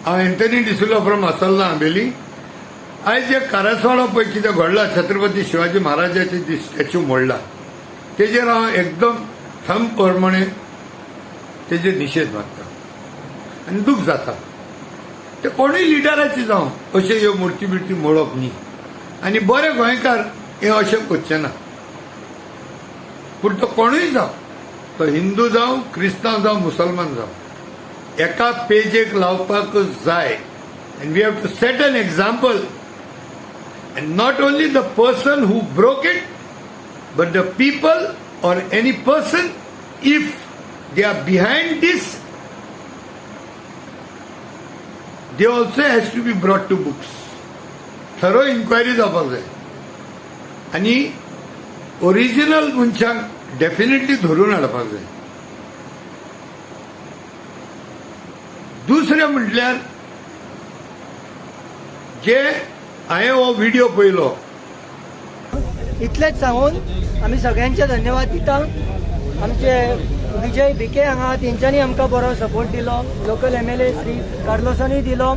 हांव Anthony de Silva from असलना Ambelim. आयज जे कारसवाडा पळय कितें घडलां, छत्रपती शिवाजी महाराजाचे स्टॅच्यू मोडला, तेजेर हांव एकदम थंब प्रमाणे तेजेर निशेध मागता आनी दूख जाता. ते कोणूय लिडराची जावं अशें ह्यो मुर्ती बिर्ती मोडप न्ही. आनी बरे गोंयकार हे अशें करचे ना. पूण तो कोणूय जावं, तो हिंदू जावं, क्रिस्तांव जावं, मुसलमान जावं, एका पेजेक लावपाकच जाय. And we have to set an example. And not only the person who broke it, but the people or any person, if they are behind this, they also has to be brought to books. Thorough inquiry जावपाक जाय आनी original मनशांक definitely धरून हाडपाक जाय. दुसरें म्हटल्यार जे हांवें हो व्हिडिओ पळयलो, इतलेच सांगून आमी सगळ्यांचे धन्यवाद दिता. आमचे विजय भिके हांगा तेंच्यांनी आमकां बरो सपोर्ट दिलो. लोकल MLA श्री कार्लोसानी दिलो.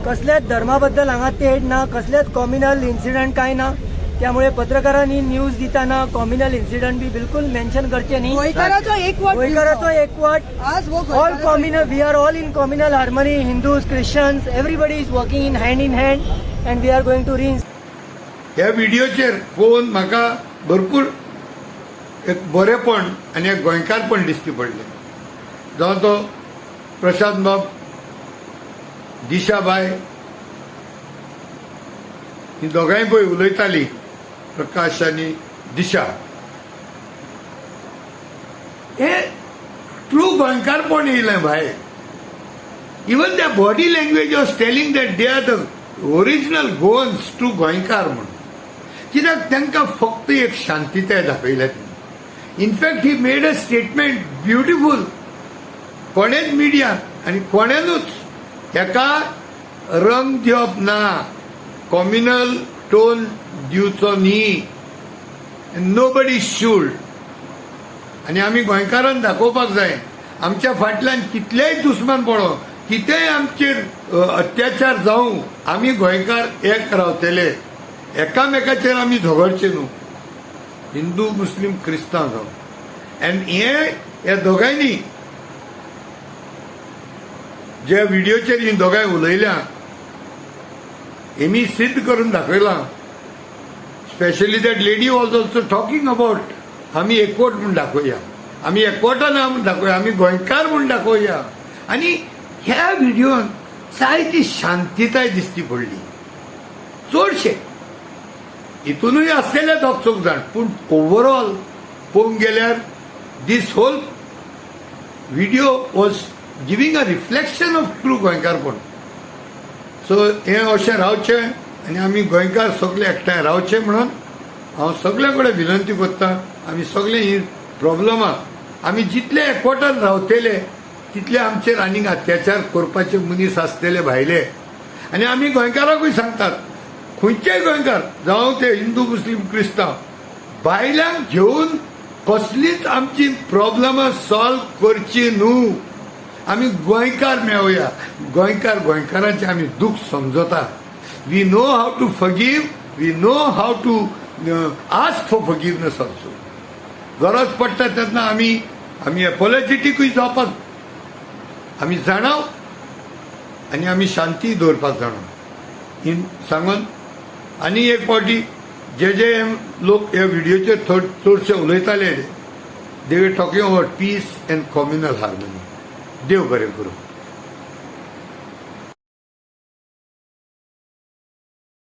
कसल्याच धर्मा बद्दल हांगा तेड ना, कसलेच कॉम्युनल इन्सिडंट काय ना. त्यामुळे पत्रकारांनी न्यूज दिताना कॉम्युनल इन्सिडंट बी बिलकुल मेन्शन करचे न्ही. गोंयकाराचो एकवट all communal, we are all in communal harmony. Hindus, Christians, everybody is working in hand and we are going to ह्या व्हिडिओचेर पळोवन म्हाका भरपूर एक बरेपण आनी एक गोंयकारपण दिश्टी पडले. जावं तो प्रशांत बाब, दिशाबाई, ही दोगांय पळय उलयताली, प्रकाश आनी दिशा, हे ट्रू गोंयकारपण येयलें भायर. इवन त्या body language was telling that they are the original Goans to गोंयकार म्हणून. कित्याक तांकां फक्त एक शांतीताय दाखयल्या. In fact he made a statement beautiful. कोणेच मिडिया आनी कोणेनूच हेका रंग दिवप ना, कॉम्युनल टोन दिवचो न्ही. Nobody should. आनी आमी गोंयकारांक दाखोवपाक जाय आमच्या फाटल्यान कितलेय दुस्मान पडो, कितेंय आमचेर अत्याचार जावं, आमी गोंयकार एक रावतले. एकामेकाचेर आमी झगडचे न्हू, हिंदू, मुस्लीम, क्रिस्तांव जावं. एंड हे दोगांयनी जे व्हिडिओचेर ही दोगांय उलयल्या, हेमी सिद्ध करून दाखयलां. Specially that lady was also talking about आमी एकवट म्हूण दाखोवया, आमी एकवटान म्हूण दाखोवया, आमी गोंयकार म्हूण दाखोवया. आनी ह्या व्हिडिओन जायती शांतीताय दिश्टी पडली. चडशे हितूनय आसलेले दोग चोग जाण, पूण ओवरऑल पळोवंक गेल्यार this whole video was giving a reflection of true गोंयकारपण. सो हे अशें रावचें आनी आमी गोंयकार सगळे एकठांय रावचे म्हणून हांव सगळे कडेन विनंती करतां. आमी सगळे ही प्रॉब्लमाक आमी जितले एकवटान रावतले तितले आमचेर आनीक अत्याचार करपाचे मनीस आसतले भायले. आनी आमी गोंयकाराकूय सांगतात, खंयचेय गोंयकार जावं ते हिंदू, मुस्लीम, क्रिस्तांव, भायल्यांक घेवन कसलीच आमची प्रॉब्लमां सॉल्व करची न्हू. आमी गोंयकार मेळुया, गोंयकारांचे आमी दूख समजता. We no have to forgive, we no have to ask for forgiveness also. गरज पडटा तेन्ना आमी एपोलॉजेटीकूय जावपाक आमी जाणाव आनी आमी शांती दवरपाक जाणाव सांगून. आनी एक फावटी जे लोक ह्या व्हिडिओचेर चडशे उलयताले, they were talking about peace and communal harmony. देव बरें करूं.